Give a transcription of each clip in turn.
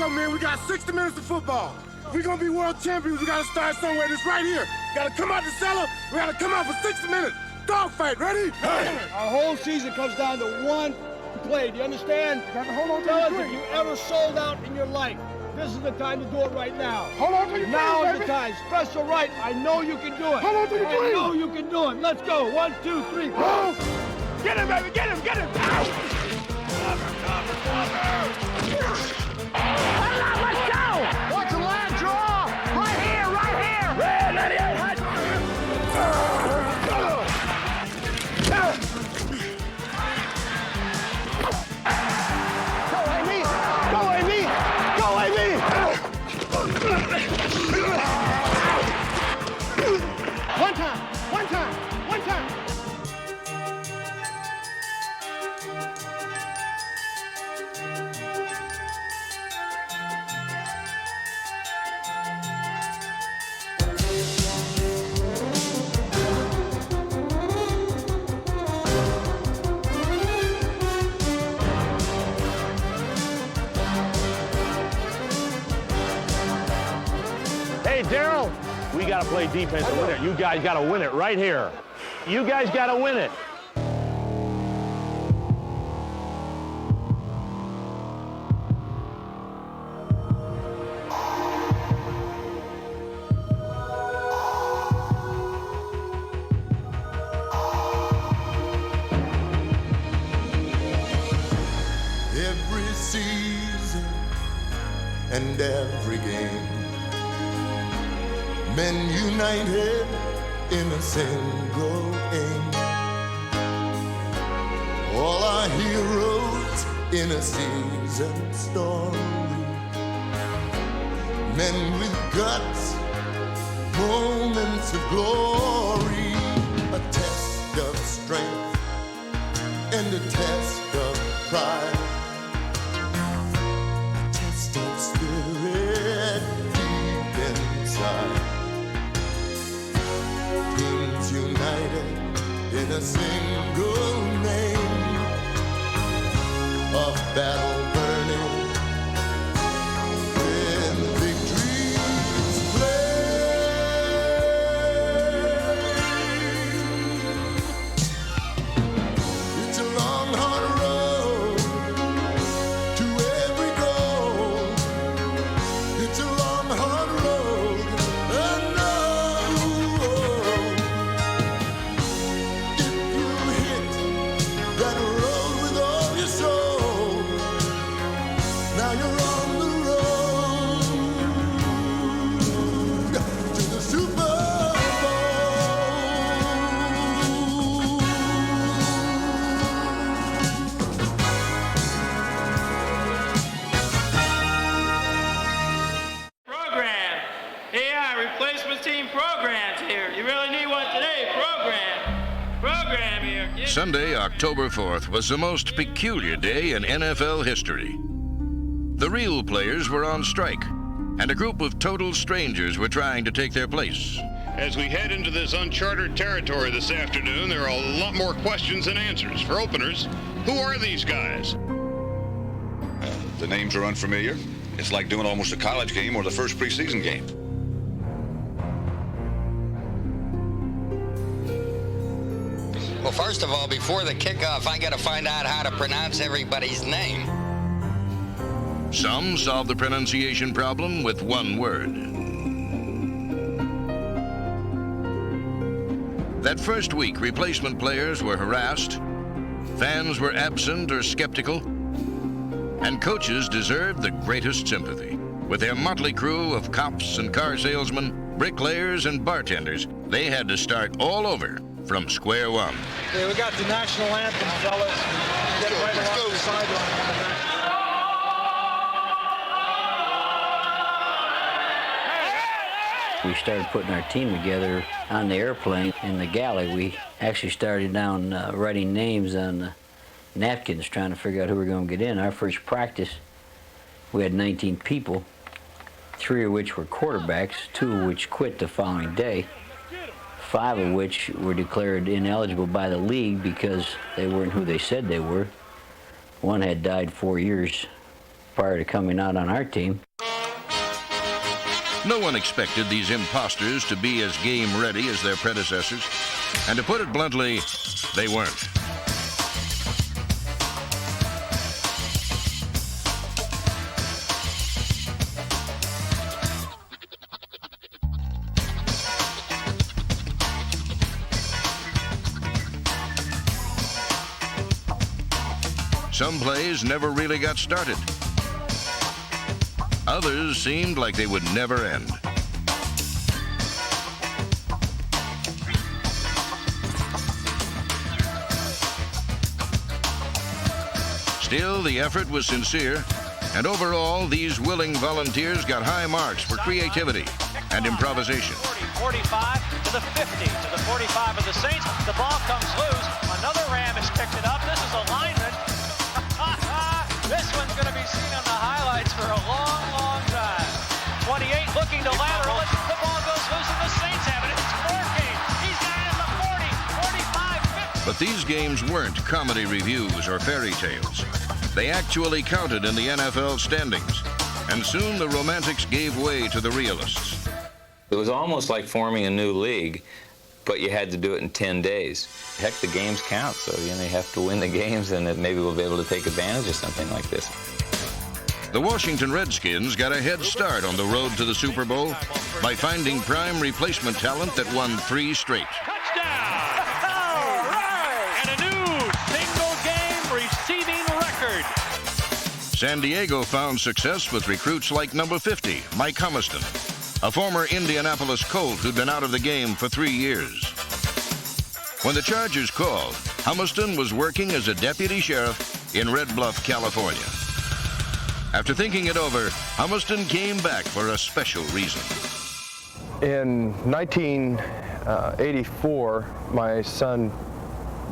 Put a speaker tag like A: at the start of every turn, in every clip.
A: go, man. We got 60 minutes of football. If we're going to be world champions, we got to start somewhere. This right here. Got to come out the cellar. We got to come out for 60 minutes. Dogfight, ready?
B: Our whole season comes down to one play. Do you understand?
A: Hold on to
B: Fellas,
A: your
B: if you ever sold out in your life, this is the time to do it right now.
A: Hold on to your
B: Now
A: dream,
B: is the
A: baby.
B: time. Special right. I know you can do it.
A: Hold on to your
B: I
A: dream.
B: know you can do it. Let's go. 1, 2, 3.
A: Oh.
B: Get him, baby. Get him. Get him. Ow. Let's go.
A: Watch the line draw.
B: Right here. Right here. Red 98.
A: Go, Amy. Go, Amy. Go, Amy. One time. One time. One time.
C: Hey, Daryl, we got to play defense and win it. You guys got to win it right here. You guys got to win it.
D: Every season and every game, men united in a single aim. All our heroes in a season story, men with guts, moments of glory, a test of strength and a test of pride. Test of spirit deep inside. Teams united in a single name. A battle burning when victories flame. It's a long, hard road to every goal. It's a long, hard road, I know. If you hit that road with all your soul, now you're on the road to the Super Bowl.
E: Program. AI replacement team programs here. You really need one today. Program here.
F: Sunday, October 4th, was the most peculiar day in NFL history. The real players were on strike, and a group of total strangers were trying to take their place.
G: As we head into this uncharted territory this afternoon, there are a lot more questions than answers. For openers, who are these guys?
H: The names are unfamiliar. It's like doing almost a college game or the first preseason game.
I: Well, first of all, before the kickoff, I got to find out how to pronounce everybody's name.
F: Some solved the pronunciation problem with one word. That first week, replacement players were harassed, fans were absent or skeptical, and coaches deserved the greatest sympathy. With their motley crew of cops and car salesmen, bricklayers and bartenders, they had to start all over from square one.
B: Okay, we got the national anthem, fellas. Get right along the sideline.
J: We started putting our team together on the airplane in the galley. We actually started down writing names on napkins, trying to figure out who we're going to get in. Our first practice, we had 19 people, 3 of which were quarterbacks, 2 of which quit the following day, 5 of which were declared ineligible by the league because they weren't who they said they were. One had died 4 years prior to coming out on our team.
F: No one expected these imposters to be as game-ready as their predecessors. And to put it bluntly, they weren't. Some plays never really got started. Others seemed like they would never end. Still, the effort was sincere, and overall, these willing volunteers got high marks for creativity and improvisation.
B: 45 to the 50 to the 45 of the Saints. The ball comes loose. Another Ram has picked it up. This is a lineman. This one's going to be seen on the highlights for a long, long time. 28 looking to lateral it. The ball goes loose and the Saints have it. It's Forcade. He's got it at the 40, 45, 50.
F: But these games weren't comedy reviews or fairy tales. They actually counted in the NFL standings. And soon the romantics gave way to the realists.
K: It was almost like forming a new league, but you had to do it in 10 days. Heck, the games count, so you have to win the games, and then maybe we'll be able to take advantage of something like this.
F: The Washington Redskins got a head start on the road to the Super Bowl by finding prime replacement talent that won 3 straight.
B: Touchdown! All right! And a new single-game receiving record.
F: San Diego found success with recruits like number 50, Mike Humiston, a former Indianapolis Colt who'd been out of the game for 3 years. When the Chargers called, Humiston was working as a deputy sheriff in Red Bluff, California. After thinking it over, Humiston came back for a special reason.
L: In 1984, my son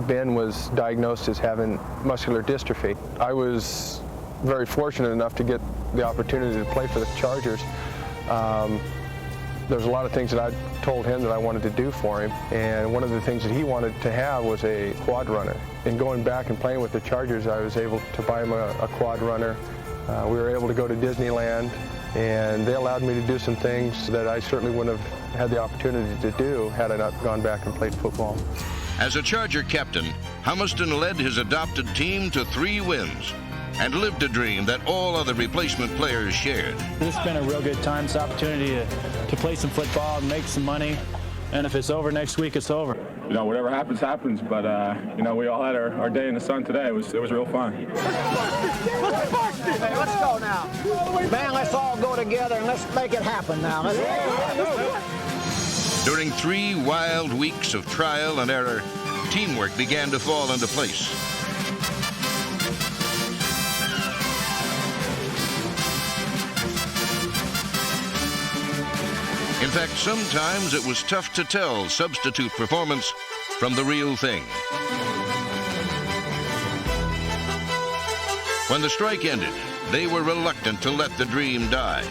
L: Ben was diagnosed as having muscular dystrophy. I was very fortunate enough to get the opportunity to play for the Chargers. There was a lot of things that I told him that I wanted to do for him, and one of the things that he wanted to have was a quad runner. In going back and playing with the Chargers, I was able to buy him a quad runner. We were able to go to Disneyland, and they allowed me to do some things that I certainly wouldn't have had the opportunity to do had I not gone back and played football.
F: As a Charger captain, Humiston led his adopted team to 3 wins and lived a dream that all other replacement players shared.
M: This has been a real good time. It's an opportunity to play some football and make some money. And if it's over next week, it's over.
N: You know, whatever happens, happens. But, you know, we all had our day in the sun today. It was real fun.
B: Hey, let's go now. Man, let's all go together and let's make it happen now.
F: During 3 wild weeks of trial and error, teamwork began to fall into place. In fact, sometimes it was tough to tell substitute performance from the real thing. When the strike ended, they were reluctant to let the dream die.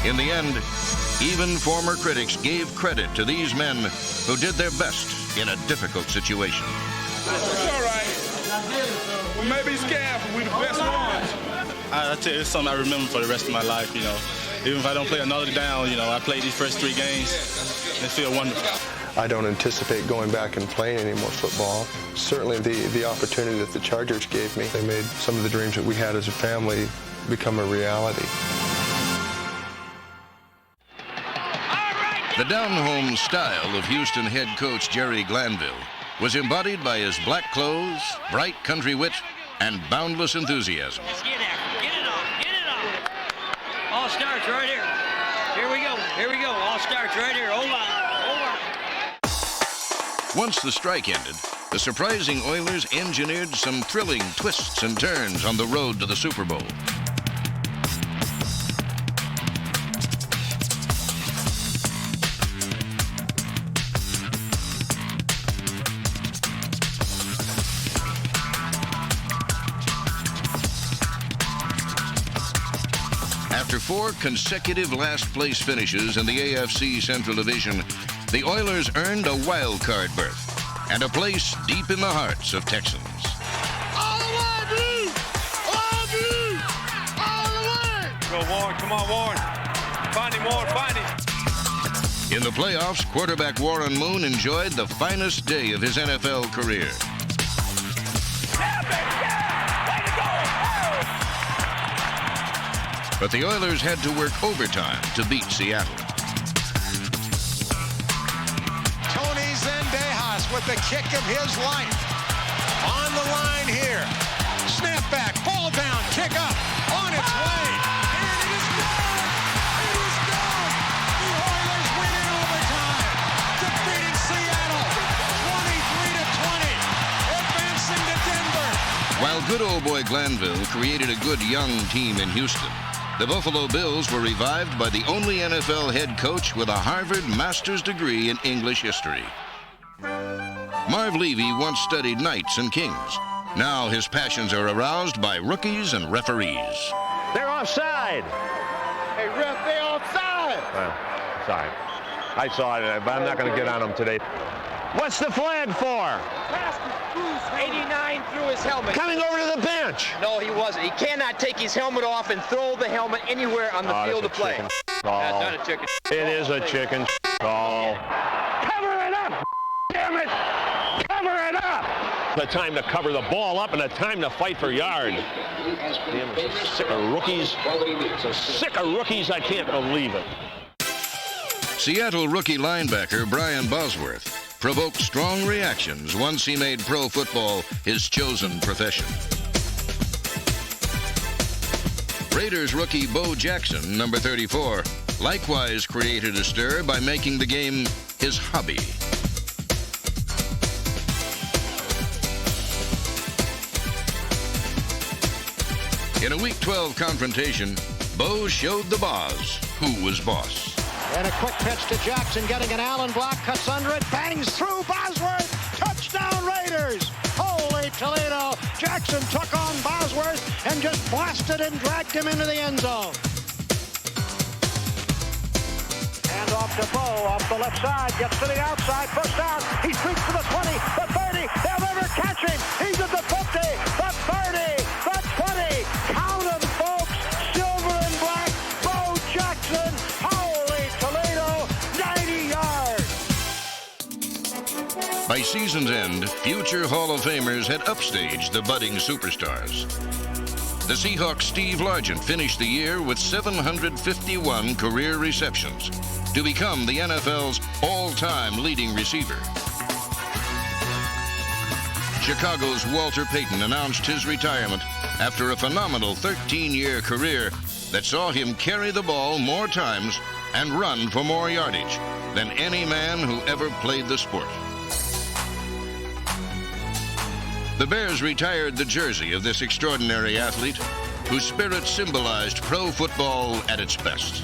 F: In the end, even former critics gave credit to these men who did their best in a difficult situation.
O: It's all right. We may be scared, but we're the best ones.
P: I tell you, it's something I remember for the rest of my life, you know. Even if I don't play another down, you know, I played these first 3 games. It feels wonderful.
L: I don't anticipate going back and playing any more football. Certainly the opportunity that the Chargers gave me, they made some of the dreams that we had as a family become a reality.
F: The down-home style of Houston head coach Jerry Glanville was embodied by his black clothes, bright country wit, and boundless enthusiasm.
E: Let's get after it. Get it on. Get it on. All starts right here. Here we go. Here we go. All starts right here. Hold on. Hold on.
F: Once the strike ended, the surprising Oilers engineered some thrilling twists and turns on the road to the Super Bowl. After 4 consecutive last-place finishes in the AFC Central Division, the Oilers earned a wild card berth and a place deep in the hearts of Texans.
A: All the way, Blue! All Blue! All the way!
O: Go, Warren. Come on, Warren. Find him, Warren. Find him.
F: In the playoffs, quarterback Warren Moon enjoyed the finest day of his NFL career. But the Oilers had to work overtime to beat Seattle.
Q: Tony Zendejas with the kick of his life. On the line here. Snap back, ball down, kick up, on its way. And it is done! It is done! The Oilers win in overtime. Defeating Seattle 23-20. Advancing to Denver.
F: While good old boy Glanville created a good young team in Houston, the Buffalo Bills were revived by the only NFL head coach with a Harvard master's degree in English history. Marv Levy once studied knights and kings. Now his passions are aroused by rookies and referees.
C: They're offside.
A: Hey, ref, they offside.
C: Well, sorry. I saw it, but I'm not going to get on them today. What's the flag for?
R: 89 threw his helmet.
C: Coming over to the bench.
R: No, he wasn't. He cannot take his helmet off and throw the helmet anywhere on the field of play.
C: Call.
R: That's not a chicken
C: It is a chicken call. Cover it up, damn it! Cover it up! The time to cover the ball up and the time to fight for yard. Damn, I'm so sick of rookies. So sick of rookies, I can't believe it.
F: Seattle rookie linebacker Brian Bosworth provoked strong reactions once he made pro football his chosen profession. Raiders rookie Bo Jackson, number 34, likewise created a stir by making the game his hobby. In a Week 12 confrontation, Bo showed the boss who was boss.
S: And a quick pitch to Jackson, getting an Allen block, cuts under it, bangs through Bosworth. Touchdown Raiders! Holy Toledo! Jackson took on Bosworth and just blasted and dragged him into the end zone. Hand off to Bo, off the left side, gets to the outside, first down. He streaks to the 20, the 30. They'll never catch him. He's at the 50, the 30, the 20. Count them, folks. Silver and black. Bo Jackson. Holy Toledo, 90 yards.
F: By season's end, future Hall of Famers had upstaged the budding superstars. The Seahawks' Steve Largent finished the year with 751 career receptions to become the NFL's all-time leading receiver. Chicago's Walter Payton announced his retirement after a phenomenal 13-year career that saw him carry the ball more times and run for more yardage than any man who ever played the sport. The Bears retired the jersey of this extraordinary athlete, whose spirit symbolized pro football at its best.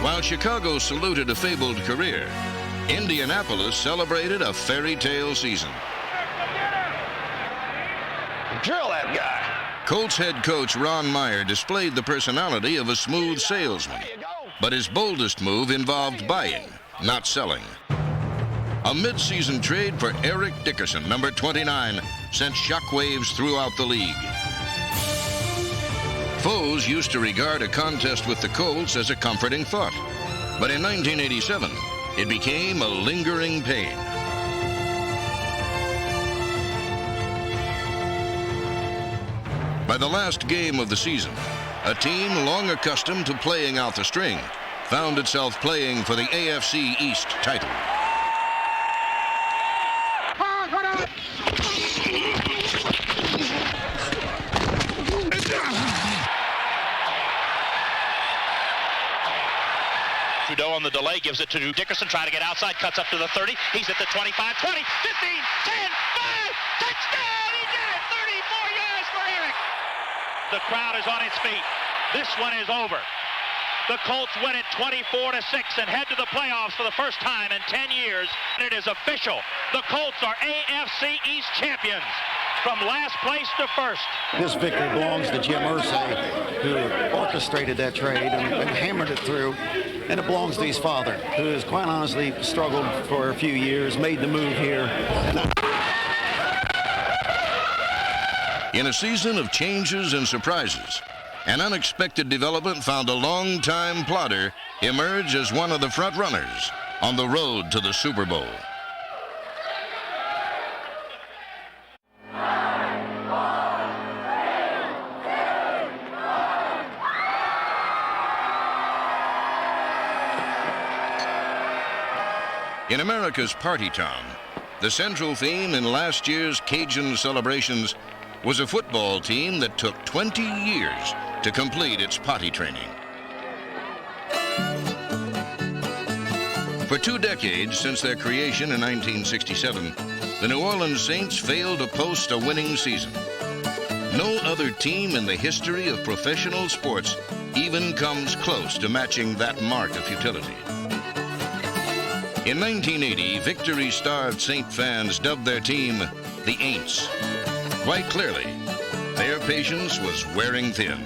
F: While Chicago saluted a fabled career, Indianapolis celebrated a fairy tale season.
C: Drill that guy.
F: Colts head coach Ron Meyer displayed the personality of a smooth salesman, but his boldest move involved buying, not selling. A mid-season trade for Eric Dickerson, number 29, sent shockwaves throughout the league. Foes used to regard a contest with the Colts as a comforting thought, but in 1987, it became a lingering pain. By the last game of the season, a team long accustomed to playing out the string found itself playing for the AFC East title.
B: Trudeau on the delay gives it to Dickerson, trying to get outside, cuts up to the 30. He's at the 25, 20, 15, 10, 5, touchdown! He did it! 34 yards for Eric. The crowd is on its feet. This one is over. The Colts win it 24-6 and head to the playoffs for the first time in 10 years. And it is official. The Colts are AFC East champions. from last place to first.
T: This victory belongs to Jim Irsay, who orchestrated that trade and hammered it through. And it belongs to his father, who has quite honestly struggled for a few years, made the move here.
F: In a season of changes and surprises, an unexpected development found a long-time plodder emerge as one of the front runners on the road to the Super Bowl. In America's party town, the central theme in last year's Cajun celebrations was a football team that took 20 years to complete its potty training. For 2 decades since their creation in 1967, the New Orleans Saints failed to post a winning season. No other team in the history of professional sports even comes close to matching that mark of futility. In 1980, victory-starved Saint fans dubbed their team the Aints. Quite clearly, their patience was wearing thin.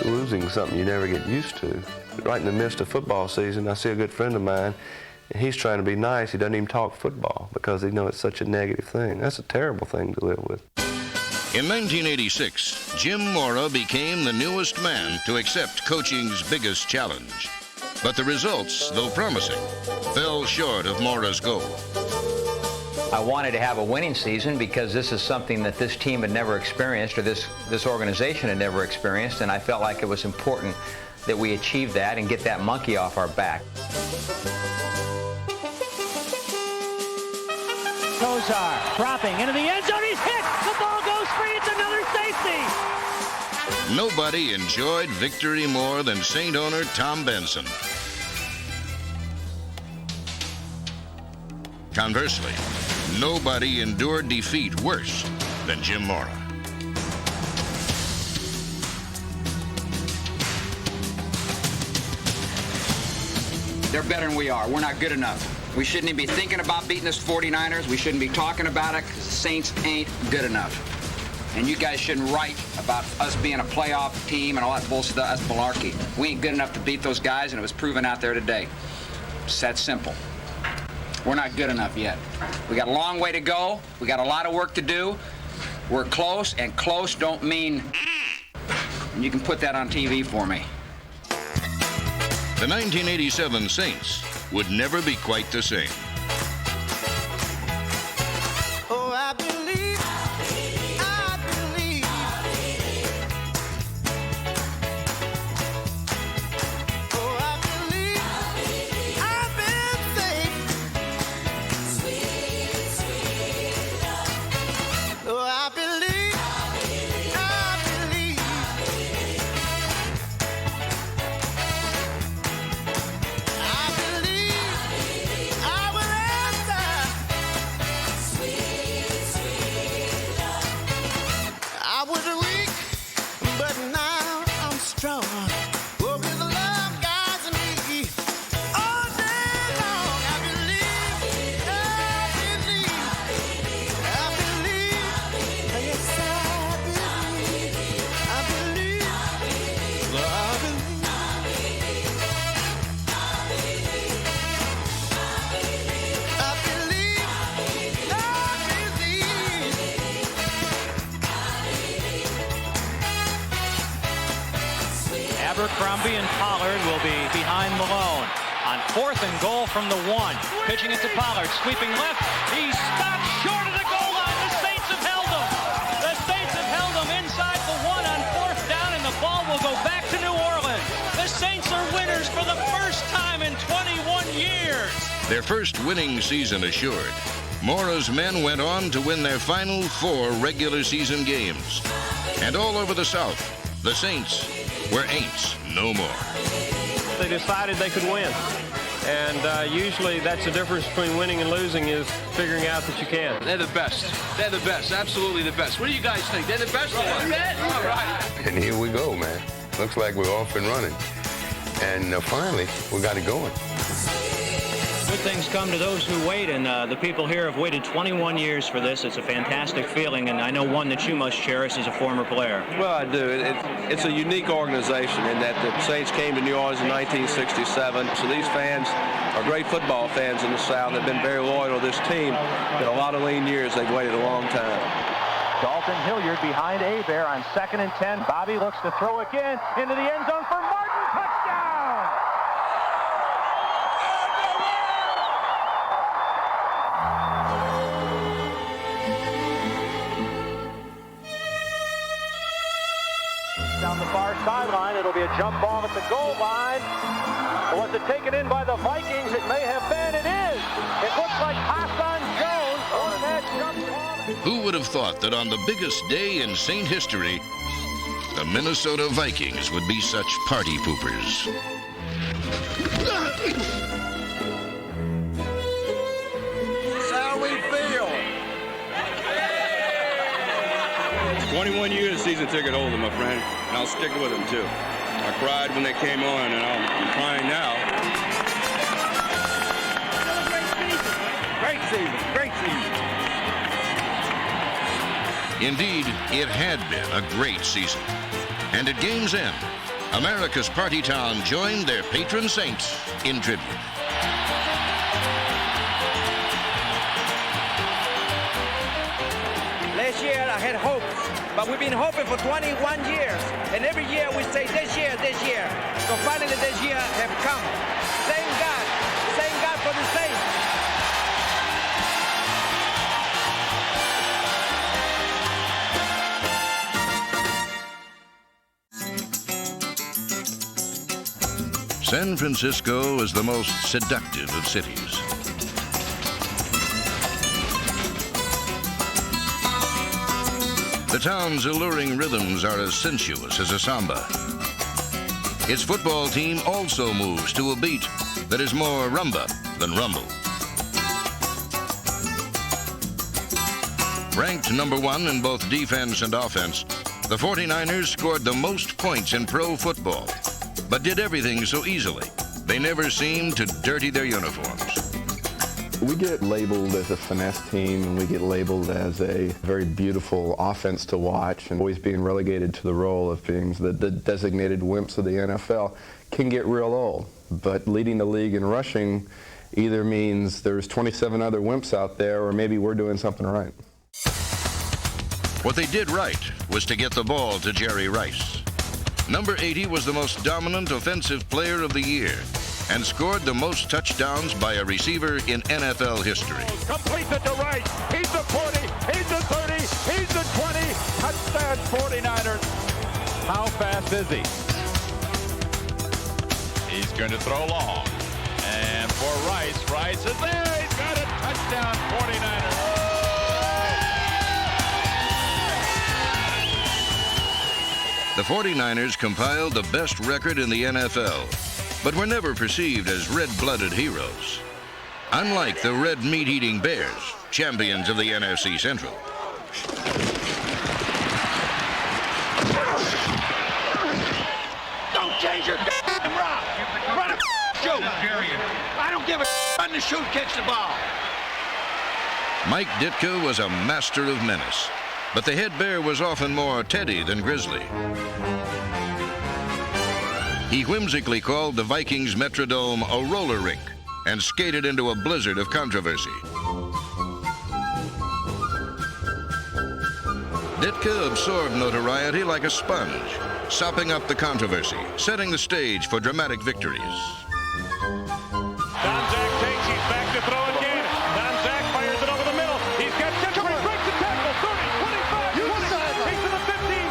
U: Losing is something you never get used to. Right in the midst of football season, I see a good friend of mine, and he's trying to be nice. He doesn't even talk football because he knows it's such a negative thing. That's a terrible thing to live with.
F: In 1986, Jim Mora became the newest man to accept coaching's biggest challenge. But the results, though promising, fell short of Mora's goal.
V: I wanted to have a winning season because this is something that this team had never experienced, or this organization had never experienced, and I felt like it was important that we achieve that and get that monkey off our back.
S: Kozar dropping into the end zone. He's hit. The ball goes free. It's another safety.
F: Nobody enjoyed victory more than Saint owner Tom Benson. Conversely, nobody endured defeat worse than Jim Mora.
W: They're better than we are. We're not good enough. We shouldn't even be thinking about beating this 49ers. We shouldn't be talking about it because the Saints ain't good enough. And you guys shouldn't write about us being a playoff team and all that bullshit. That's malarkey. We ain't good enough to beat those guys, and it was proven out there today. It's that simple. We're not good enough yet. We got a long way to go. We got a lot of work to do. We're close, and close don't mean. And you can put that on TV for me.
F: The 1987 Saints would never be quite the same.
D: Oh, I believe, I believe. Oh, I believe, I've been saved. Sweet, sweet love. Oh, I believe, I believe. I believe I will answer. Sweet, sweet love. I was weak, but now I'm strong. Oh, with the love guides me all day long. I believe, I believe, I believe, yes, I believe, I believe, I
B: Abercrombie and Pollard will be behind Malone. On 4th and goal from the 1. Pitching it to Pollard, sweeping left. He stopped short of the goal line. The Saints have held him. The Saints have held him inside the 1 on 4th down, and the ball will go back to New Orleans. The Saints are winners for the first time in 21 years.
F: Their first winning season assured, Mora's men went on to win their final 4 regular season games. And all over the South, the Saints were Aints no more.
L: They decided they could win. And usually that's the difference between winning and losing, is figuring out that you can.
X: They're the best. They're the best. Absolutely the best. What do you guys think? They're the best? All right.
U: And here we go, man. Looks like we're off and running. And finally, we got it going.
B: With things come to those who wait, and the people here have waited 21 years for this. It's a fantastic feeling, and I know one that you must cherish as a former player.
U: Well, I do. It's a unique organization in that the Saints came to New Orleans in 1967. So these fans are great football fans in the South. They've been very loyal to this team. In a lot of lean years, they've waited a long time.
S: Dalton Hilliard behind Hebert on 2nd and 10. Bobby looks to throw again into the end zone for Martin. Touchdown! Down the far sideline, it'll be a jump ball at the goal line. Was it taken in by the Vikings? It may have been. It is. It looks like Hassan Jones on that jump ball.
F: Who would have thought that on the biggest day in Saint history, the Minnesota Vikings would be such party poopers?
O: 21 years season ticket holder, my friend, and I'll stick with them too. I cried when they came on, and I'm crying now.
S: Great season, great season.
F: Indeed, it had been a great season. And at game's end, America's party town joined their patron saints in tribute.
G: Last year I had hopes, but we've been hoping for 21 years. And every year we say this year. So finally this year have come. Thank God for the Saints.
F: San Francisco is the most seductive of cities. The town's alluring rhythms are as sensuous as a samba. Its football team also moves to a beat that is more rumba than rumble. Ranked number 1 in both defense and offense, the 49ers scored the most points in pro football, but did everything so easily. They never seemed to dirty their uniforms.
H: We get labeled as a finesse team, and we get labeled as a very beautiful offense to watch, and always being relegated to the role of being the designated wimps of the NFL can get real old. But leading the league in rushing either means there's 27 other wimps out there, or maybe we're doing something right.
F: What they did right was to get the ball to Jerry Rice. Number 80 was the most dominant offensive player of the year and scored the most touchdowns by a receiver in NFL history.
S: Completes it to Rice. He's the 40. He's the 30. He's the 20. Touchdown 49ers.
I: How fast is he? He's going to throw long. And for Rice, Rice is there. He's got a touchdown 49ers.
F: The 49ers compiled the best record in the NFL, but were never perceived as red-blooded heroes. Unlike the red meat-eating Bears, champions of the NFC Central.
G: Don't change your route. Run a shoot. I don't give a run the shoot, catch the ball.
F: Mike Ditka was a master of menace, but the head bear was often more Teddy than Grizzly. He whimsically called the Vikings Metrodome a roller rink and skated into a blizzard of controversy. Ditka absorbed notoriety like a sponge, sopping up the controversy, setting the stage for dramatic victories.
S: Donzak takes, he's back to throw again. Donzak fires it over the middle. He's got Jeffrey, breaks the tackle, 30, 25, 20, he's to the 15.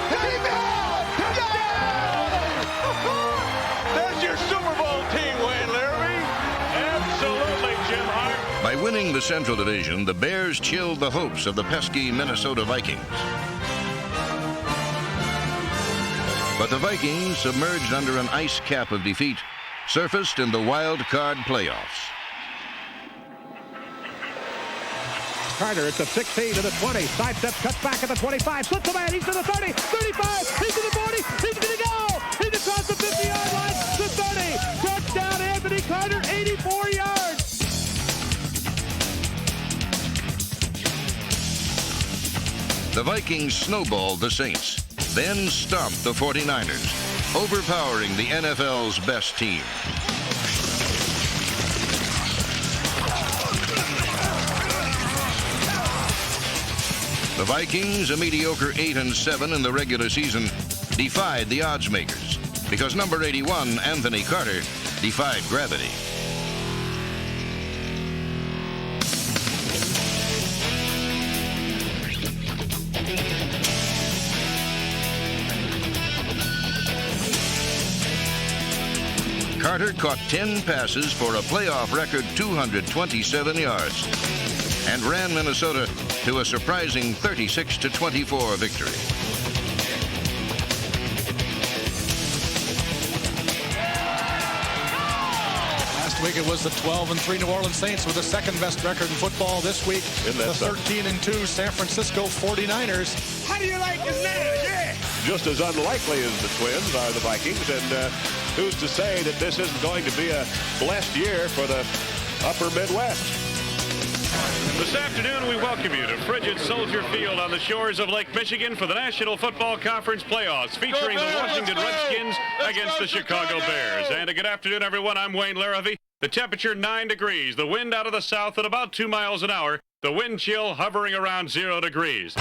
I: There's your Super Bowl team, Wayne Larrabee.
S: Absolutely, Jim Hart.
F: By winning the Central Division, the Bears chilled the hopes of the pesky Minnesota Vikings. But the Vikings, submerged under an ice cap of defeat, surfaced in the wild card playoffs.
S: Carter at the 16 to the 20. Sidesteps, cuts back at the 25. Slips the man. He's to the 30, 35. He's to the 40. He's going to go. He's across the 50-yard line. The 30. Touchdown, Anthony Carter, 84 yards.
F: the Vikings snowballed the Saints, then stomped the 49ers, overpowering the NFL's best team. The Vikings, a mediocre 8-7 in the regular season, defied the odds makers because number 81, Anthony Carter, defied gravity. Carter caught 10 passes for a playoff record 227 yards and ran Minnesota to a surprising 36-24 victory.
J: Last week it was the 12-3 New Orleans Saints with the second best record in football. This week, the 13-2 San Francisco 49ers.
S: How do you like this man? Yeah.
C: Just as unlikely as the Twins are the Vikings, and who's to say that this isn't going to be a blessed year for the upper Midwest?
K: This afternoon, we welcome you to frigid Soldier Field on the shores of Lake Michigan for the National Football Conference playoffs, featuring the Washington Redskins against the Chicago Bears. And a good afternoon, everyone. I'm Wayne Larrivee. The temperature 9 degrees, the wind out of the south at about 2 miles an hour, the wind chill hovering around 0 degrees.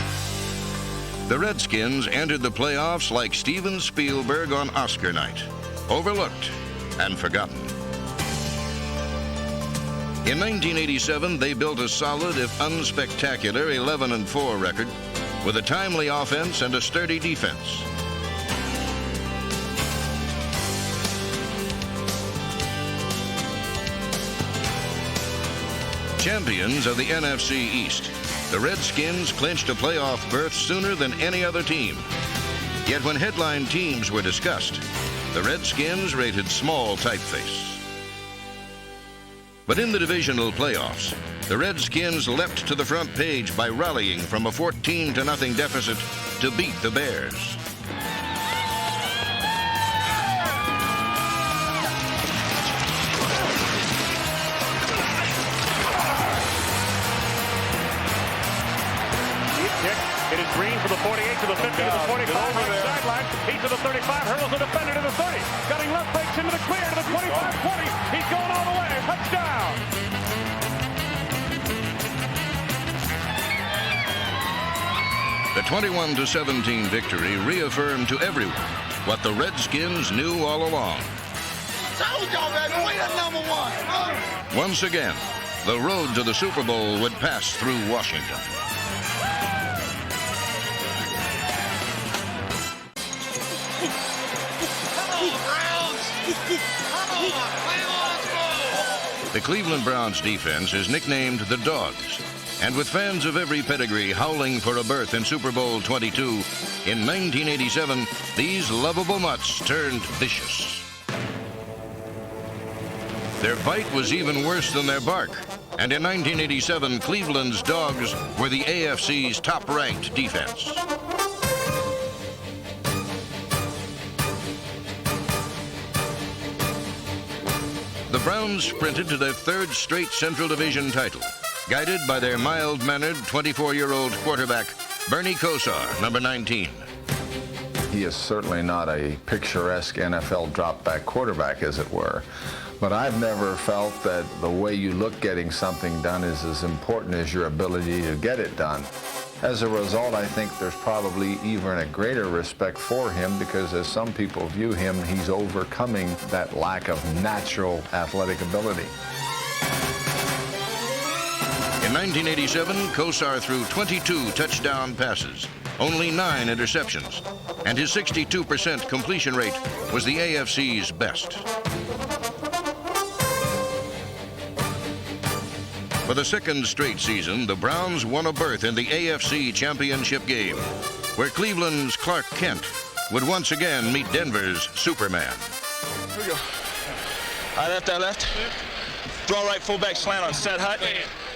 F: The Redskins entered the playoffs like Steven Spielberg on Oscar night, overlooked and forgotten. In 1987, they built a solid, if unspectacular, 11-4 record with a timely offense and a sturdy defense. Champions of the NFC East, the Redskins clinched a playoff berth sooner than any other team. Yet when headline teams were discussed, the Redskins rated small typeface. But in the divisional playoffs, the Redskins leapt to the front page by rallying from a 14-0 deficit to beat the Bears.
K: Deep kick. It is Green from the 48 to the 50 to the 45 right sideline. He to the 35, hurdles the defender to the 30. Cutting left, breaks into the clear to the 25-20. He's going all the way. Touchdown.
F: The 21-17 victory reaffirmed to everyone what the Redskins knew all along.
S: Told y'all, baby, we the number one.
F: Once again, the road to the Super Bowl would pass through Washington. The Cleveland Browns defense is nicknamed the Dogs, and with fans of every pedigree howling for a berth in Super Bowl 22, in 1987, these lovable mutts turned vicious. Their bite was even worse than their bark, and in 1987, Cleveland's Dogs were the AFC's top-ranked defense. The Browns sprinted to their third straight Central Division title, guided by their mild-mannered 24-year-old quarterback, Bernie Kosar, number 19.
M: He is certainly not a picturesque NFL drop-back quarterback, as it were. But I've never felt that the way you look getting something done is as important as your ability to get it done. As a result, I think there's probably even a greater respect for him because as some people view him, he's overcoming that lack of natural athletic ability.
F: In 1987, Kosar threw 22 touchdown passes, only 9 interceptions, and his 62% completion rate was the AFC's best. For the second straight season, the Browns won a berth in the AFC Championship game, where Cleveland's Clark Kent would once again meet Denver's Superman.
N: Here we go. I left. Draw right, fullback slant on set hut.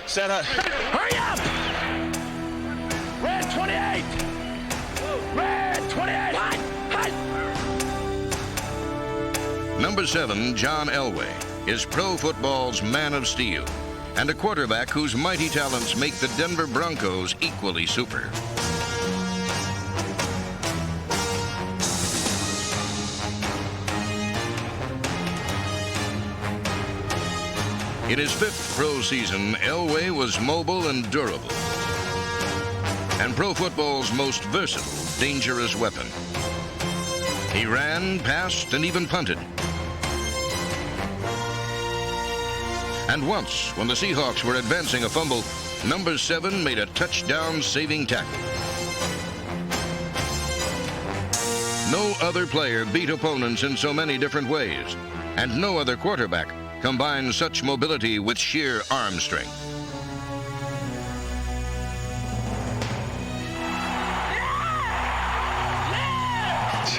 N: Set hut.
S: Hurry up! Red 28! Red 28!
F: Number 7, John Elway, is pro football's man of steel, and a quarterback whose mighty talents make the Denver Broncos equally super. In his 5th pro season, Elway was mobile and durable, and pro football's most versatile, dangerous weapon. He ran, passed, and even punted. And once, when the Seahawks were advancing a fumble, number 7 made a touchdown-saving tackle. No other player beat opponents in so many different ways, and no other quarterback combined such mobility with sheer arm strength.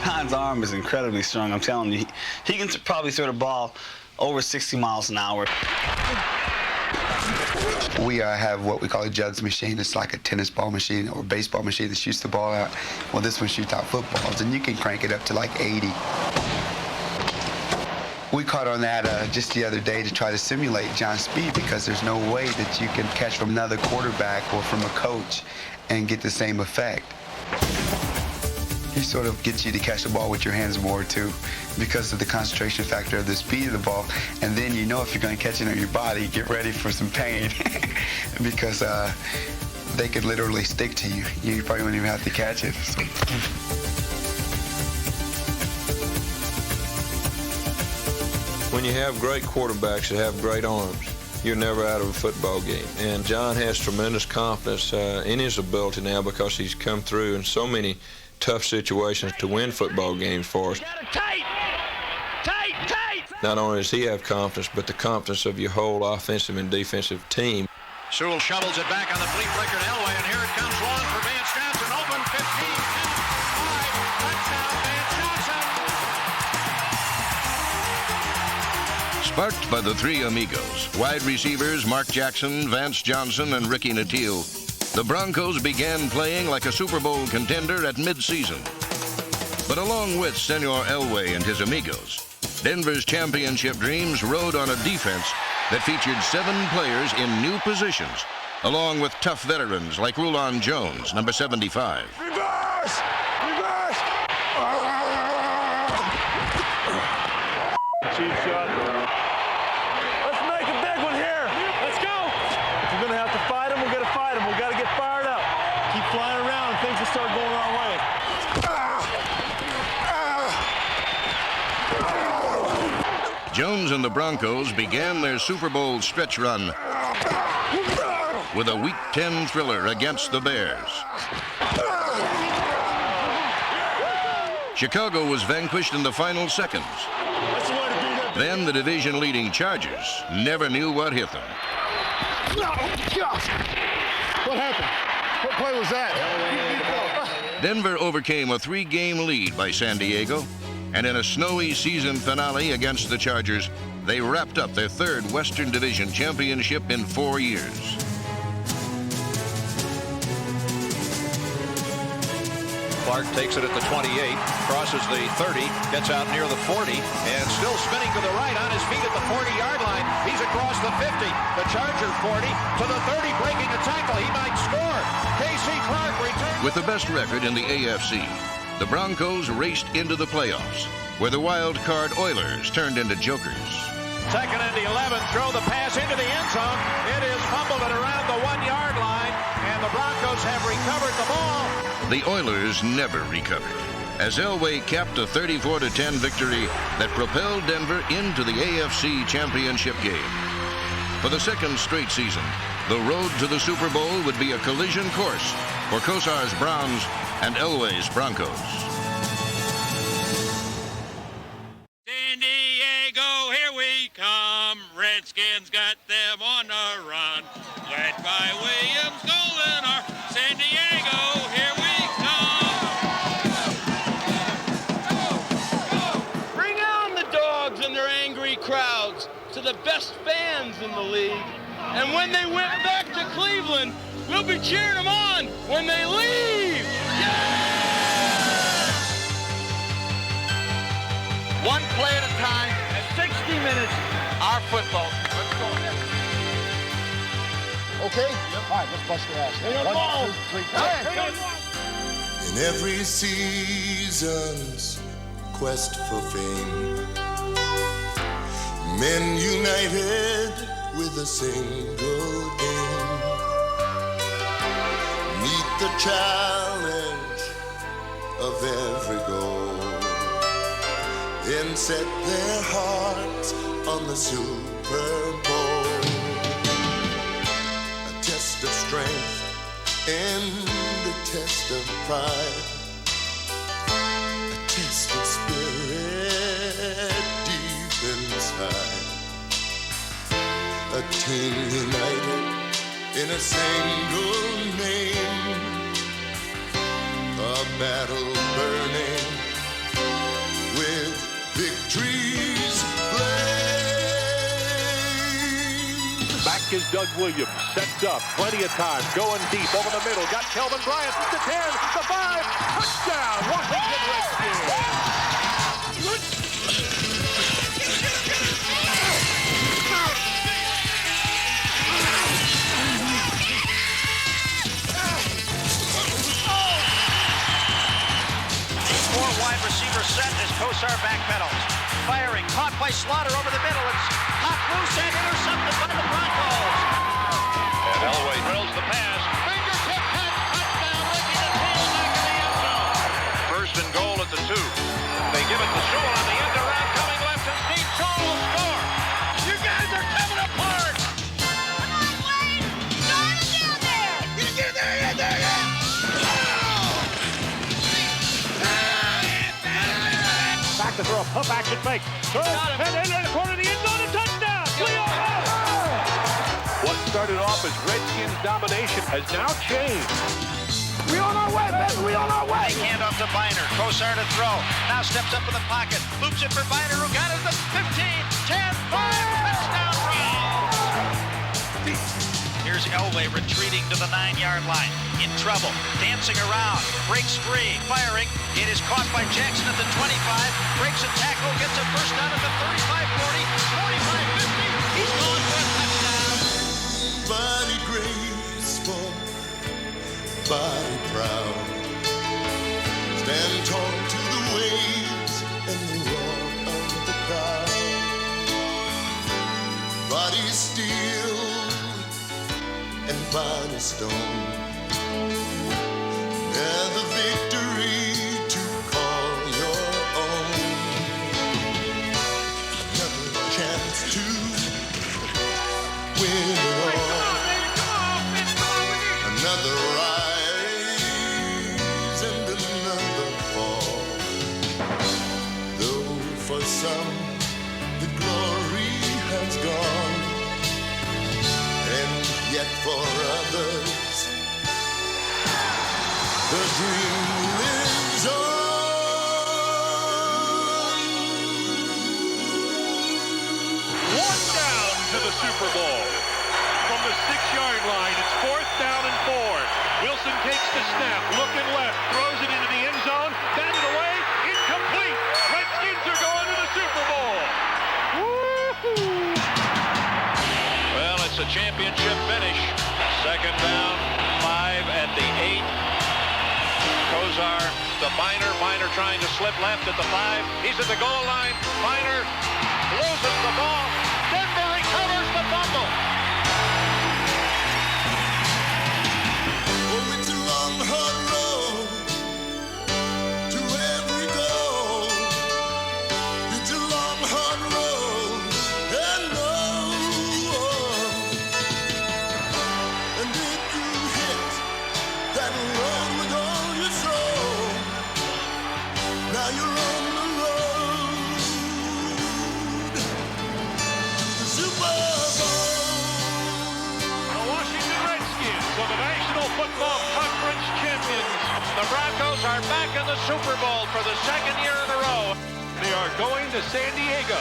A: John's arm is incredibly strong. I'm telling you, he can probably throw the ball over 60 miles an hour.
E: We have what we call a jugs machine. It's like a tennis ball machine or a baseball machine that shoots the ball out. Well, this one shoots out footballs, and you can crank it up to like 80. We caught on that just the other day to try to simulate John's speed, because there's no way that you can catch from another quarterback or from a coach and get the same effect. He sort of gets you to catch the ball with your hands more, too, because of the concentration factor of the speed of the ball. And then you know if you're going to catch it on your body, get ready for some pain, because they could literally stick to you. You probably wouldn't even have to catch it. So.
P: When you have great quarterbacks that have great arms, you're never out of a football game. And John has tremendous confidence in his ability now, because he's come through in so many tough situations to win football games for us.
B: Tight!
P: Not only does he have confidence, but the confidence of your whole offensive and defensive team.
I: Sewell shovels it back on the flea flicker to Elway, and here it comes long for Vance Johnson. Open 15, 5, touchdown Vance Johnson.
F: Sparked by the 3 amigos, wide receivers Mark Jackson, Vance Johnson, and Ricky Nattiel, the Broncos began playing like a Super Bowl contender at midseason. But along with Senor Elway and his amigos, Denver's championship dreams rode on a defense that featured 7 players in new positions, along with tough veterans like Rulon Jones, number 75.
D: Reverse! Reverse!
Q: Cheap shot. Let's make a big one here. Let's go. If we're going to have to fight them, we're going to fight them. We've got to get fired up. Keep flying around, and things will start going our way.
F: Jones and the Broncos began their Super Bowl stretch run with a Week 10 thriller against the Bears. Chicago was vanquished in the final seconds. Then the division-leading Chargers never knew what hit them.
D: What happened? What play was that?
F: Denver overcame a 3-game lead by San Diego, and in a snowy season finale against the Chargers, they wrapped up their 3rd Western Division championship in 4 years.
I: Clark takes it at the 28, crosses the 30, gets out near the 40, and still spinning to the right on his feet at the 40-yard line. He's across the 50, the Charger 40, to the 30, breaking a tackle. He might score. K.C. Clark returns.
F: With the best record in the AFC, the Broncos raced into the playoffs, where the wild card Oilers turned into jokers.
B: 2nd and 11, throw the pass into the end zone. It is fumbled at around the 1-yard line, and the Broncos have recovered the ball.
F: The Oilers never recovered, as Elway capped a 34-10 victory that propelled Denver into the AFC Championship game. For the 2nd straight season, the road to the Super Bowl would be a collision course for Kosar's Browns and Elway's Broncos.
I: San Diego, here we come. Redskins got them on the run. Led by Williams Golden, San Diego, here we come.
Y: Bring on the dogs and their angry crowds to the best fans in the league. And when they went back to Cleveland, we'll be cheering them on when they leave. Yeah! One play at a time, at 60 minutes, our football. Let's go.
D: Okay? All right, let's bust their ass. 1, 2, 3, 4. In every season's quest for fame, men united with a single aim. Meet the challenge of every goal, then set their hearts on the Super Bowl. A test of strength and a test of pride, a test of spirit deep inside. A team united in a single name, a battle burning with victory's flame.
I: Back is Doug Williams, sets up, plenty of time, going deep, over the middle, got Kelvin Bryant, the 10, the 5, touchdown, Washington Redskins.
B: Wide receiver set as Kosar backpedals. Firing, caught by Slaughter over the middle. It's popped loose and intercepted by the Broncos.
I: And Elway drills the pass.
Y: Fingertip catch, touchdown, Ricky the tail back in the end zone.
I: First and goal at the 2. They give it to Sewell on the end around, coming left, and Steve Sewell will score.
Y: You guys are coming apart.
L: Come on, Wade. Start it down there.
Y: Get there.
I: Back to throw, pump action fake. Throw, and into the corner of the end zone, a touchdown! What started off as Redskins domination has now changed.
Y: We on our way, baby. We on our way.
B: Big hand off to Biner. Kosar to throw. Now steps up in the pocket. Loops it for Biner, who got it at the 15, 10, 5. Touchdown Browns. Here's Elway retreating to the 9-yard line. In trouble. Dancing around. Breaks free. Firing. It is caught by Jackson at the 25. Breaks a tackle. Gets a first down at the 35, 40, 45, 50. He's going for a touchdown.
D: Body graceful, body proud. Stand tall to the waves and the roar of the crowd. Body steel and body stone. And the victory to call your own. Another chance to win it all. Another rise and another fall. Though for some the glory has gone, and yet for others the dream lives on.
I: One down to the Super Bowl. From the 6-yard line, it's 4th down and 4. Wilson takes the snap, looking left, throws it into the end zone, batted away, incomplete. Redskins are going to the Super Bowl. Woo-hoo. Well, it's a championship finish. 2nd down, 5 at the 8. Kosar, the Biner trying to slip left at the 5. He's at the goal line. Biner loses the ball. Denver recovers the fumble.
D: Oh, it's a long, hard road to every goal. It's a long, hard road, and and if you hit that road with all your soul, now you're on the road to the Super Bowl.
I: The Washington Redskins are the National Football Conference champions.
B: The Broncos are back in the Super Bowl for the 2nd year in a row.
I: They are going to San Diego.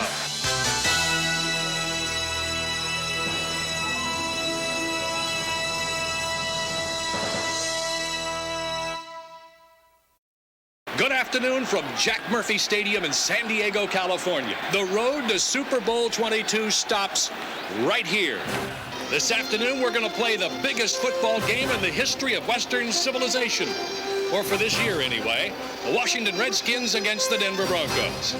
R: Good afternoon from Jack Murphy Stadium in San Diego, California. The road to Super Bowl 22 stops right here. This afternoon, we're going to play the biggest football game in the history of Western civilization. Or for this year, anyway. The Washington Redskins against the Denver Broncos.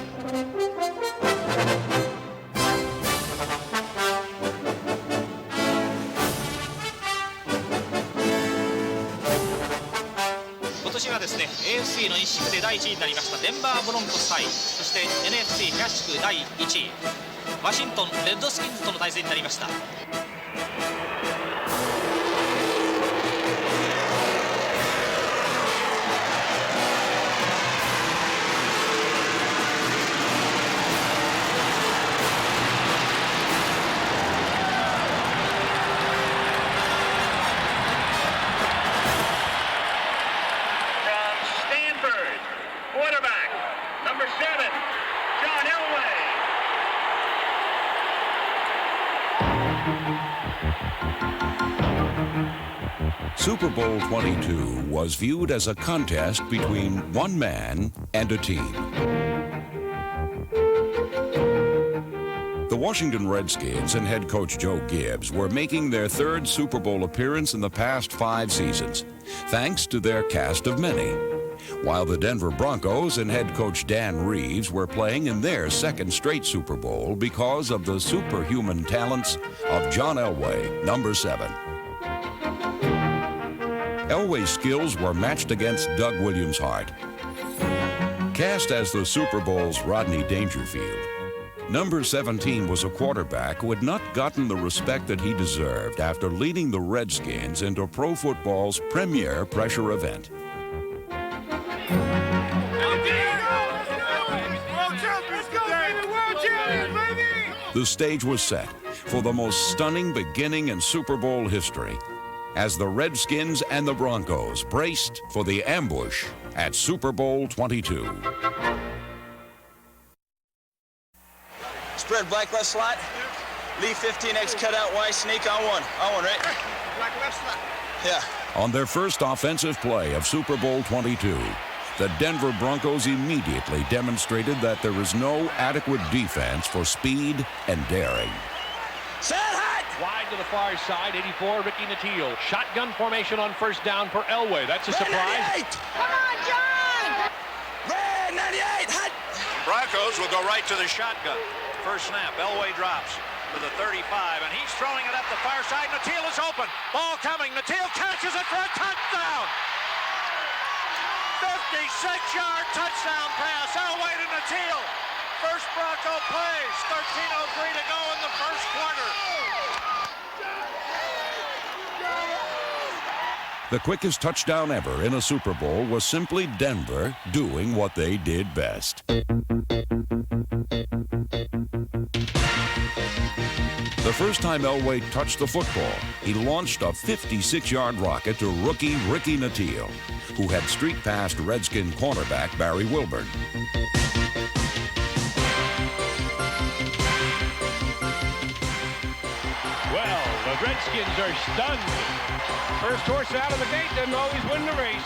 T: AFC の西地区で第1位になりましたデンバーブロンコス対、そして NFC 東地区第1位ワシントンレッドスキンズとの対戦になりました。
U: Super Bowl 22 was viewed as a contest between one man and a team. The Washington Redskins and head coach Joe Gibbs were making their third Super Bowl appearance in the past 5 seasons, thanks to their cast of many, while the Denver Broncos and head coach Dan Reeves were playing in their second straight Super Bowl because of the superhuman talents of John Elway, number 7. Elway's skills were matched against Doug Williams-Hart. Cast as the Super Bowl's Rodney Dangerfield, number 17 was a quarterback who had not gotten the respect that he deserved after leading the Redskins into pro football's premier pressure event. The stage was set for the most stunning beginning in Super Bowl history as the Redskins and the Broncos braced for the ambush at Super Bowl 22.
N: Spread black left slot. Leave 15X cut out Y sneak on one. On one, right? Black left slot. Yeah.
U: On their first offensive play of Super Bowl 22, the Denver Broncos immediately demonstrated that there is no adequate defense for speed and daring.
B: Set hot! Wide to the far side, 84, Ricky Nattiel. Shotgun formation on first down for Elway. That's a surprise.
L: Come on, John!
N: Red 98, hot!
I: Broncos will go right to the shotgun. First snap, Elway drops to the 35, and he's throwing it up the far side. Nattiel is open. Ball coming. Nattiel catches it for a touchdown. 56-yard touchdown pass. Elway to Nattiel. First Bronco plays. 13:03 to go in the first quarter.
U: The quickest touchdown ever in a Super Bowl was simply Denver doing what they did best. The first time Elway touched the football, he launched a 56-yard rocket to rookie Ricky Nattiel, who had streak past Redskin cornerback Barry Wilburn.
B: Well, the Redskins are stunned. First horse out of the gate doesn't always win the race.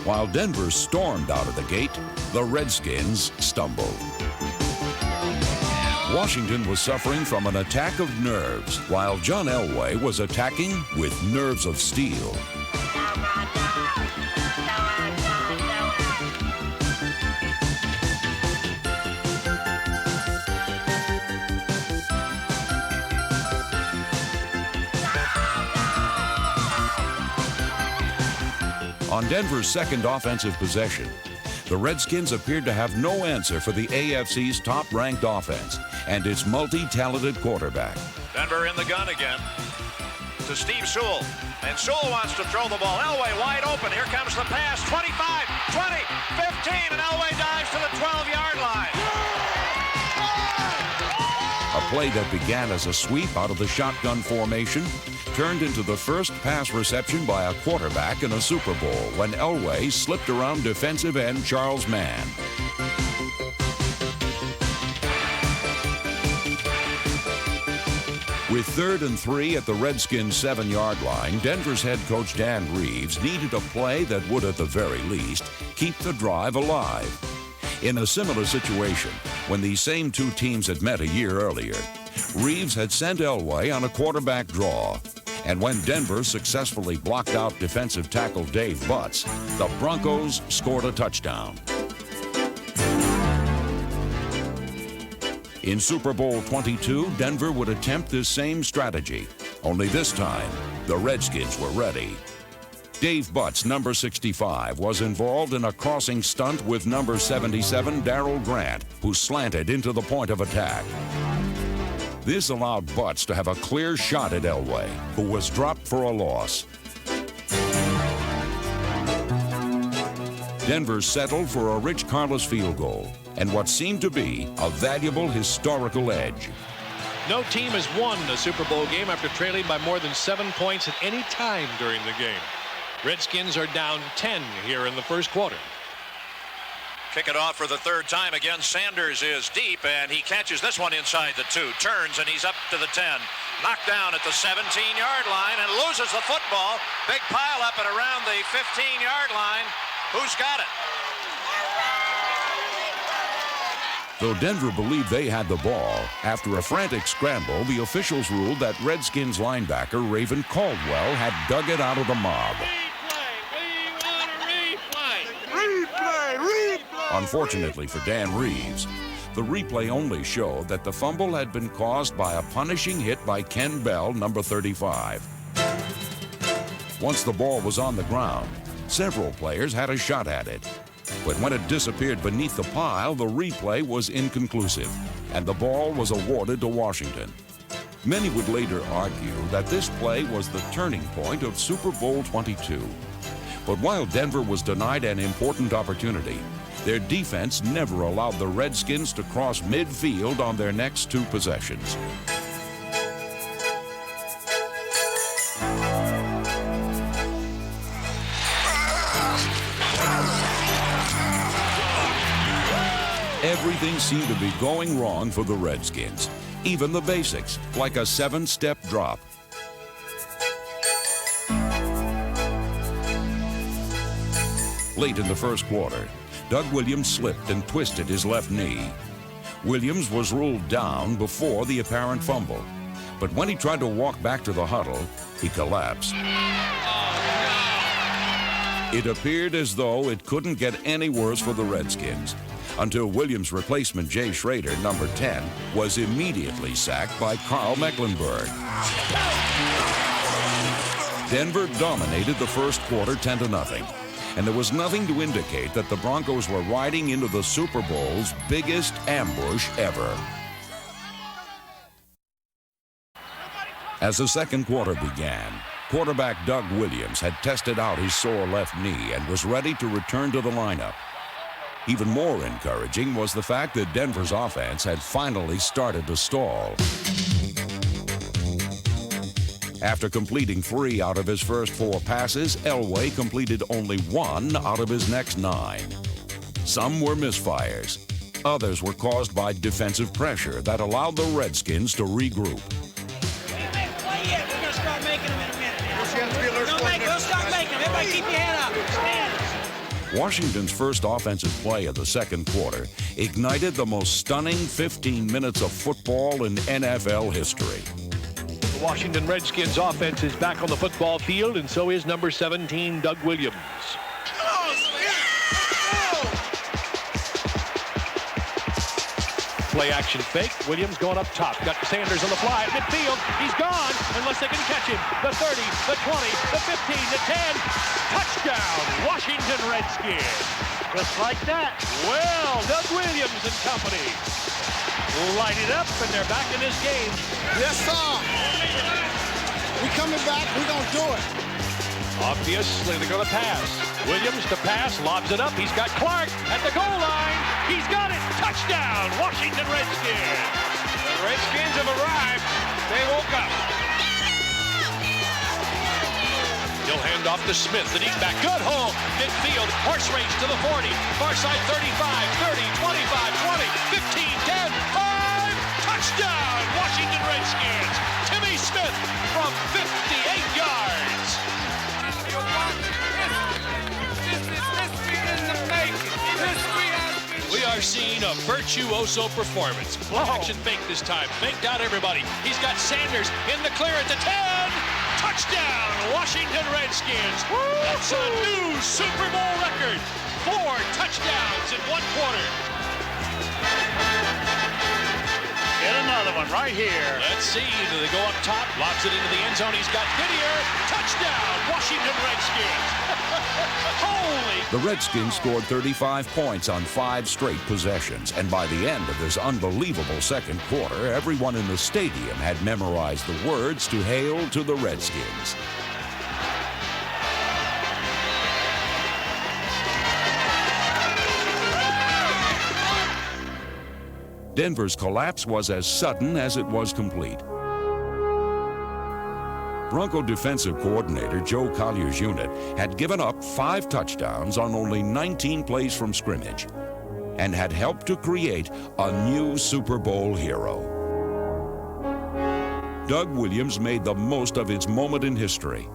U: While Denver stormed out of the gate, the Redskins stumbled. Washington was suffering from an attack of nerves, while John Elway was attacking with nerves of steel. On Denver's second offensive possession, the Redskins appeared to have no answer for the AFC's top-ranked offense and its multi-talented quarterback.
I: Denver in the gun again to Steve Sewell. And Sewell wants to throw the ball. Elway wide open. Here comes the pass. 25, 20, 15, and Elway dives to the 12-yard line.
U: A play that began as a sweep out of the shotgun formation turned into the first pass reception by a quarterback in a Super Bowl when Elway slipped around defensive end Charles Mann. With 3rd and 3 at the Redskins' 7-yard line, Denver's head coach Dan Reeves needed a play that would, at the very least, keep the drive alive. In a similar situation, when these same two teams had met a year earlier, Reeves had sent Elway on a quarterback draw. And when Denver successfully blocked out defensive tackle Dave Butts, the Broncos scored a touchdown. In Super Bowl 22, Denver would attempt this same strategy, Only this time, the Redskins were ready. Dave Butts, number 65, was involved in a crossing stunt with number 77, Darrell Grant, who slanted into the point of attack. This allowed Butts to have a clear shot at Elway, who was dropped for a loss. Denver settled for a Rich Karlis field goal and what seemed to be a valuable historical edge.
I: No team has won a Super Bowl game after trailing by more than 7 points at any time during the game. Redskins are down 10 here in the first quarter.
H: Kick it off for the third time again. Sanders is deep, and he catches this one inside the 2. Turns, and he's up to the 10. Knocked down at the 17-yard line and loses the football. Big pile up and around the 15-yard line. Who's got it?
U: Though Denver believed they had the ball, after a frantic scramble, the officials ruled that Redskins linebacker Raven Caldwell had dug it out of the mob. Unfortunately for Dan Reeves, the replay only showed that the fumble had been caused by a punishing hit by Ken Bell, number 35. Once the ball was on the ground, several players had a shot at it. But when it disappeared beneath the pile, the replay was inconclusive, and the ball was awarded to Washington. Many would later argue that this play was the turning point of Super Bowl 22. But while Denver was denied an important opportunity, their defense never allowed the Redskins to cross midfield on their next 2 possessions. Everything seemed to be going wrong for the Redskins, even the basics, like a 7-step drop. Late in the first quarter, Doug Williams slipped and twisted his left knee. Williams was ruled down before the apparent fumble, but when he tried to walk back to the huddle, he collapsed. It appeared as though it couldn't get any worse for the Redskins, until Williams' replacement Jay Schrader, number 10, was immediately sacked by Carl Mecklenburg. Denver dominated the first quarter 10-0, and there was nothing to indicate that the Broncos were riding into the Super Bowl's biggest ambush ever. As the second quarter began, quarterback Doug Williams had tested out his sore left knee and was ready to return to the lineup. Even more encouraging was the fact that Denver's offense had finally started to stall. After completing 3 out of his first 4 passes, Elway completed only 1 out of his next 9. Some were misfires. Others were caused by defensive pressure that allowed the Redskins to regroup.
L: We're going to start making them in a minute. We'll start making them. Everybody keep your head up. Stand.
U: Washington's first offensive play of the second quarter ignited the most stunning 15 minutes of football in NFL history.
I: The Washington Redskins offense is back on the football field, and so is number 17, Doug Williams. Play action fake. Williams going up top. Got Sanders on the fly at midfield. He's gone unless they can catch him. The 30, the 20, the 15, the 10. Touchdown, Washington Redskins. Just like that. Well, Doug Williams and company light it up, and they're back in this game.
D: Yes, sir. We coming back. We gonna do it.
I: Obviously, they're going to pass. Williams to pass, lobs it up. He's got Clark at the goal line. He's got it. Touchdown, Washington Redskins. The Redskins have arrived. They woke up. He'll hand off to Smith, the deep back. Good hole. Midfield. Horse race to the 40. Far side 35, 30, 25, 20, 15, 10, 5. Touchdown, Washington Redskins. Timmy Smith from 58 yards. We are seeing a virtuoso performance. Action fake this time. Faked out everybody. He's got Sanders in the clear at the 10. Touchdown, Washington Redskins. That's a new Super Bowl record. 4 touchdowns in 1 quarter.
B: Get another one right here.
I: Let's see. Do they go up top? Lobs it into the end zone. He's got Whittier. Touchdown, Washington Redskins. Holy.
U: The Redskins scored 35 points on 5 straight possessions, and by the end of this unbelievable second quarter, everyone in the stadium had memorized the words to hail to the Redskins. Denver's collapse was as sudden as it was complete. Bronco defensive coordinator Joe Collier's unit had given up 5 touchdowns on only 19 plays from scrimmage and had helped to create a new Super Bowl hero. Doug Williams made the most of his moment in history.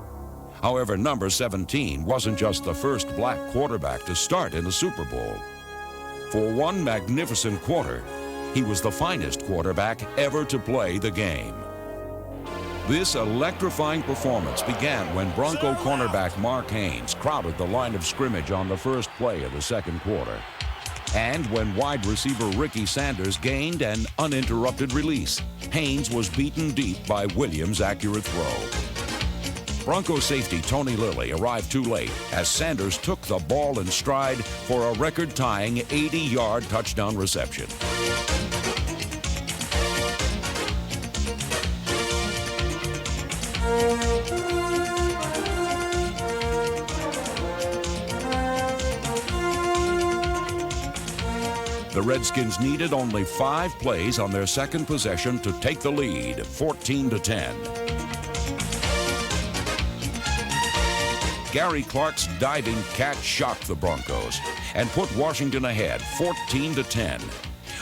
U: However, number 17 wasn't just the first black quarterback to start in the Super Bowl. For one magnificent quarter, he was the finest quarterback ever to play the game. This electrifying performance began when Bronco cornerback Mark Haynes crowded the line of scrimmage on the first play of the second quarter, and when wide receiver Ricky Sanders gained an uninterrupted release. Haynes was beaten deep by Williams' accurate throw. Bronco safety Tony Lilly arrived too late as Sanders took the ball in stride for a record-tying 80-yard touchdown reception. The Redskins needed only 5 plays on their second possession to take the lead, 14-10. Gary Clark's diving catch shocked the Broncos and put Washington ahead, 14-10.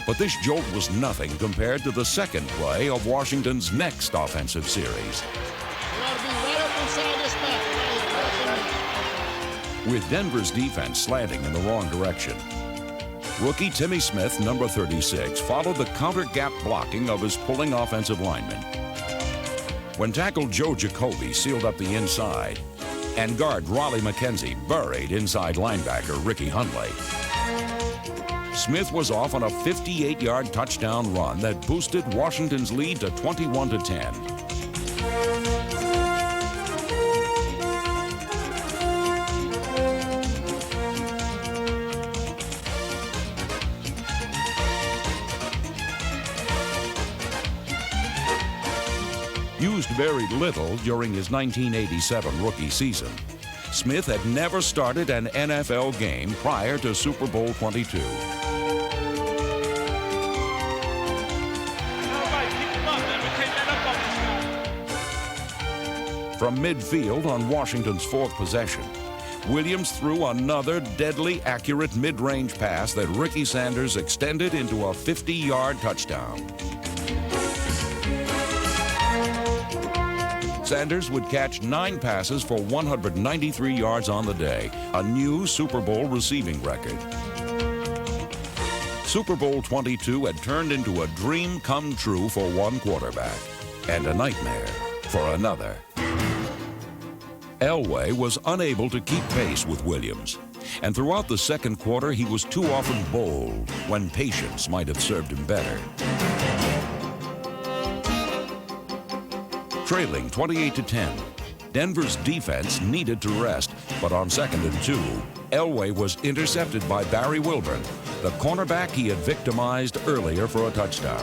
U: But this jolt was nothing compared to the second play of Washington's next offensive series. With Denver's defense slanting in the wrong direction, rookie Timmy Smith, number 36, followed the counter gap blocking of his pulling offensive lineman. When tackle Joe Jacoby sealed up the inside, and guard Raleigh McKenzie buried inside linebacker Ricky Hundley, Smith was off on a 58-yard touchdown run that boosted Washington's lead to 21-10. Used very little during his 1987 rookie season, Smith had never started an NFL game prior to Super Bowl 22. From midfield on Washington's 4th possession, Williams threw another deadly accurate mid-range pass that Ricky Sanders extended into a 50-yard touchdown. Sanders would catch 9 passes for 193 yards on the day, a new Super Bowl receiving record. Super Bowl 22 had turned into a dream come true for one quarterback and a nightmare for another. Elway was unable to keep pace with Williams, and throughout the second quarter he was too often bold when patience might have served him better. Trailing 28-10, Denver's defense needed to rest, but on 2nd and 2, Elway was intercepted by Barry Wilburn, the cornerback he had victimized earlier for a touchdown.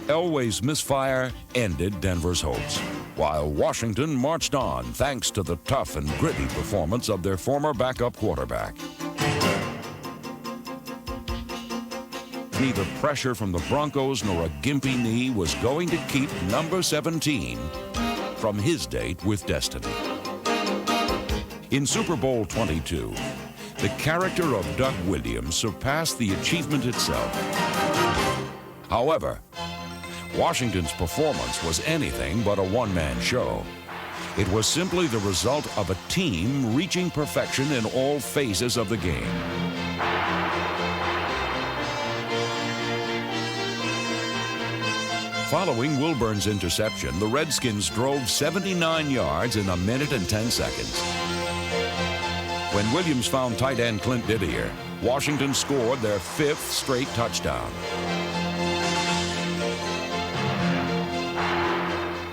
U: Elway's misfire ended Denver's hopes, while Washington marched on thanks to the tough and gritty performance of their former backup quarterback. Neither pressure from the Broncos nor a gimpy knee was going to keep number 17 from his date with destiny. In Super Bowl 22, the character of Doug Williams surpassed the achievement itself. However, Washington's performance was anything but a one-man show. It was simply the result of a team reaching perfection in all phases of the game. Following Wilburn's interception, the Redskins drove 79 yards in 1 minute and 10 seconds. When Williams found tight end Clint Didier, Washington scored their 5th straight touchdown.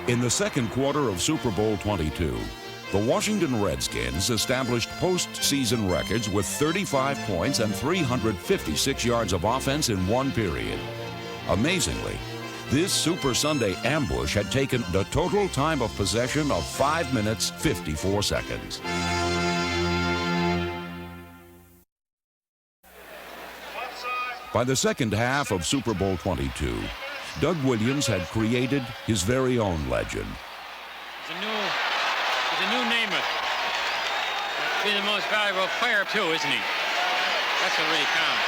U: In the second quarter of Super Bowl 22, the Washington Redskins established postseason records with 35 points and 356 yards of offense in one period. Amazingly, this Super Sunday ambush had taken the total time of possession of 5 minutes, 54 seconds. By the second half of Super Bowl 22, Doug Williams had created his very own legend.
G: He's a new Namath. He's the most valuable player, too, isn't he? That's what really counts.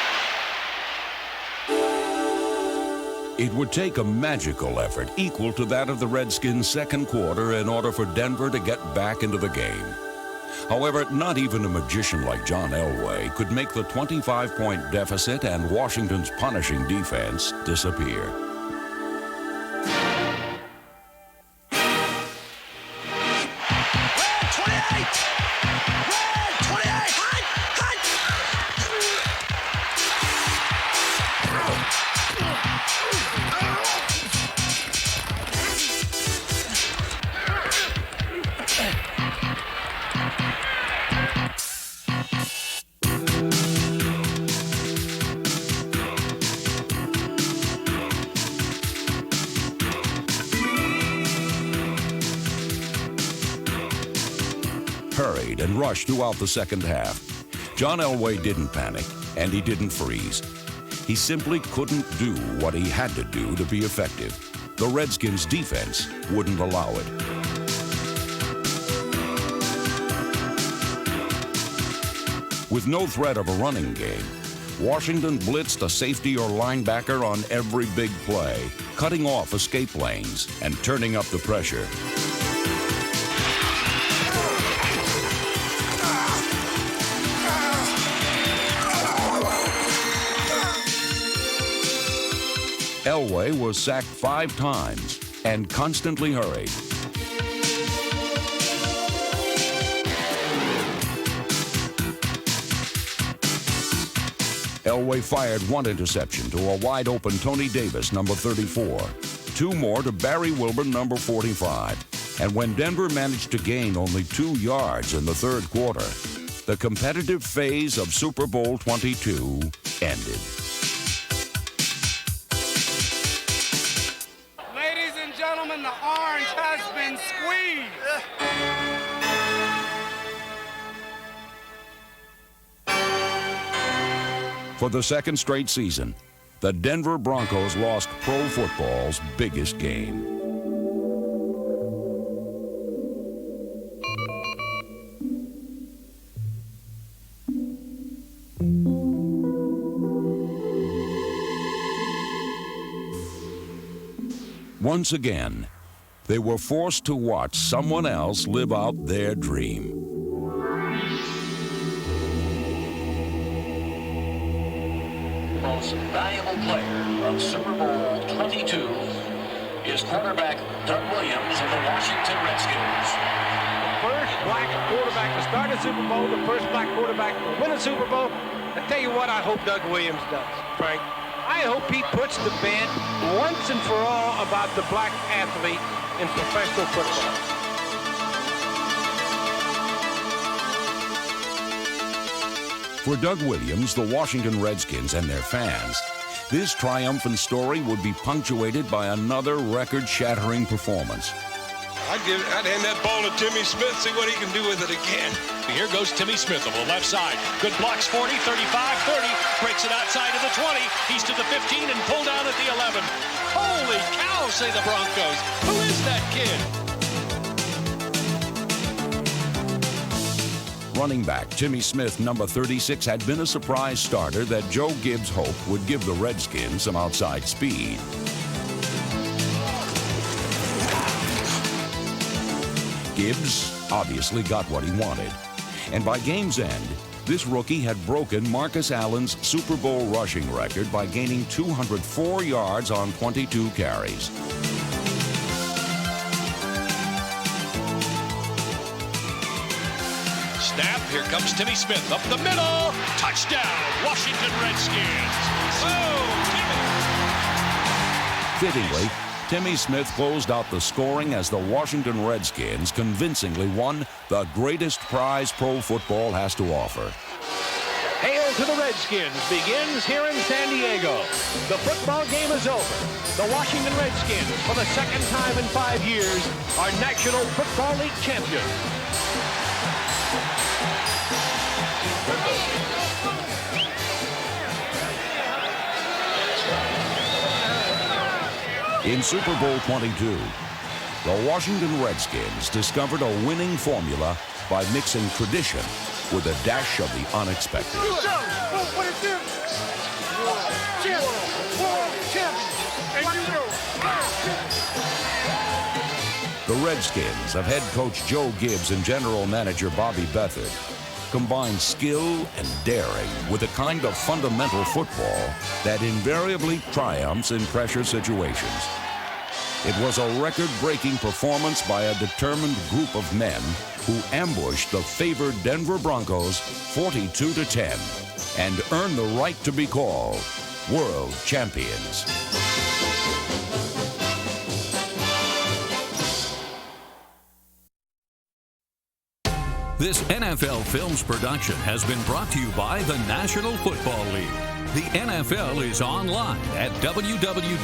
U: It would take a magical effort equal to that of the Redskins' second quarter in order for Denver to get back into the game. However, not even a magician like John Elway could make the 25-point deficit and Washington's punishing defense disappear. Hurried and rushed throughout the second half. John Elway didn't panic, and he didn't freeze. He simply couldn't do what he had to do to be effective. The Redskins' defense wouldn't allow it. With no threat of a running game, Washington blitzed a safety or linebacker on every big play, cutting off escape lanes and turning up the pressure. Elway was sacked 5 times and constantly hurried. Elway fired 1 interception to a wide-open Tony Davis, number 34, 2 more to Barry Wilburn, number 45. And when Denver managed to gain only 2 yards in the third quarter, the competitive phase of Super Bowl 22 ended.
L: Ladies and gentlemen, the orange has been squeezed.
U: For the second straight season, the Denver Broncos lost pro football's biggest game. Once again, they were forced to watch someone else live out their dream.
R: Most valuable player of Super Bowl 22 is quarterback Doug Williams of the Washington Redskins.
O: The first black quarterback to start a Super Bowl, the first black quarterback to win a Super Bowl. I tell you what I hope Doug Williams does, Frank. I hope he puts to bed once and for all about the black athlete in professional football.
U: For Doug Williams, the Washington Redskins, and their fans, this triumphant story would be punctuated by another record-shattering performance.
V: I'd hand that ball to Timmy Smith, see what he can do with it again.
R: Here goes Timmy Smith on the left side. Good blocks, 40, 35, 30. Breaks it outside of the 20. He's to the 15 and pulled down at the 11. Holy cow, say the Broncos. Who is that kid?
U: Running back Timmy Smith, number 36, had been a surprise starter that Joe Gibbs hoped would give the Redskins some outside speed. Gibbs obviously got what he wanted. And by game's end, this rookie had broken Marcus Allen's Super Bowl rushing record by gaining 204 yards on 22 carries.
R: Snap. Here comes Timmy Smith up the middle. Touchdown, Washington Redskins.
U: Fittingly, Timmy Smith closed out the scoring as the Washington Redskins convincingly won the greatest prize pro football has to offer.
O: Hail to the Redskins begins here in San Diego. The football game is over. The Washington Redskins, for the second time in 5 years, are National Football League champions.
U: In Super Bowl 22, the Washington Redskins discovered a winning formula by mixing tradition with a dash of the unexpected. The Redskins of head coach Joe Gibbs and general manager Bobby Beathard combined skill and daring with a kind of fundamental football that invariably triumphs in pressure situations. It was a record-breaking performance by a determined group of men who ambushed the favored Denver Broncos 42-10 and earned the right to be called world champions.
C: This NFL Films production has been brought to you by the National Football League. The NFL is online at www.nfl.com.